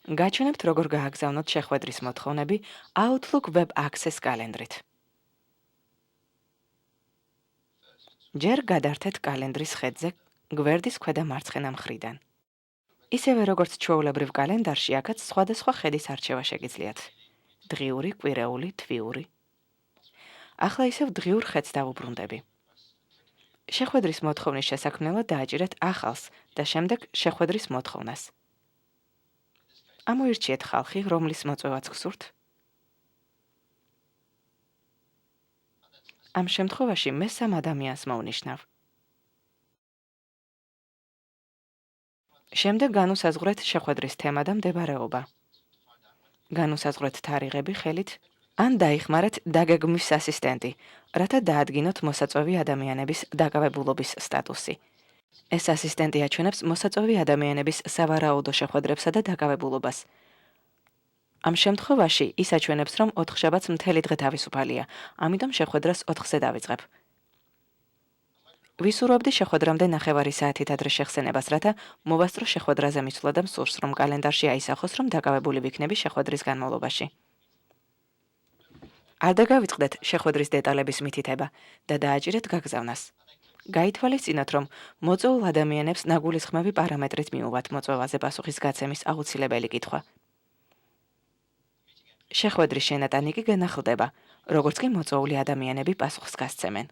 გაჩვენებთ, როგორ გააგზავნოთ შეხვედრის მოთხოვნები Outlook Web Access კალენდრით. ჯერ გადართეთ კალენდრის ხედზე გვერდის ქვედა მარცხენა მხრიდან. ისევე როგორც ჩვეულებრივ კალენდარში, აქაც სხვადასხვა ხედის არჩევა შეგიძლიათ. დღიური, კვირეული, თვიური. ახლა ისევ დღიურ ხედს დავუბრუნდები. შეხვედრის მოთხოვნის შესაქმნელად დააჭირეთ ახალს და შემდეგ შეხვედრის მოთხოვნას. ამოირჩიეთ ხალხი, რომლის მოწვევაც გსურთ. ამ შემთხვევაში მე 3 ადამიანს მოვნიშნავ. შემდეგ განუსაზღვრეთ შეხვედრის თემა და მდებარეობა. განუსაზღვრეთ თარიღები ხელით, ან დაიხმარეთ დაგეგმვის ასისტენტი, რათა დაადგინოთ მოსაწვევი ადამიანების დაკავებულობის სტატუსი. ეს ასისტენტი აჩვენებს მოსაწვევი ადამიანების სავარაუდო შეხვედრებსა და დაკავებულობას. ამ შემთხვევაში ის აჩვენებს, რომ 4 შაბათს მთელი დღე თავისუფალია, ამიტომ შეხვედრას 4-ზე დავიწყებ. ვისურვებდი შეხვედრამდე 9 საათით ადრე შეხსენებას, რათა მოვასწრო შეხვედრაზე მისვლა და მსურს, რომ კალენდარში აისახოს, რომ დაკავებული ვიქნები შეხვედრის განმავლობაში. არ დაგავიწყდეთ შეხვედრის დეტალების მითითება და დააჭირეთ გაგზავნას. გაითვალისწინოთ, რომ მოწვეულ ადამიანებს ნაგულისხმევი პარამეტრით მიუვათ მოწვევაზე პასუხის გაცემის აუცილებელი კითხვა. შეხვედრის შენატანი კი განახლდება, როგორც კი მოწვეული ადამიანები პასუხს გასცემენ.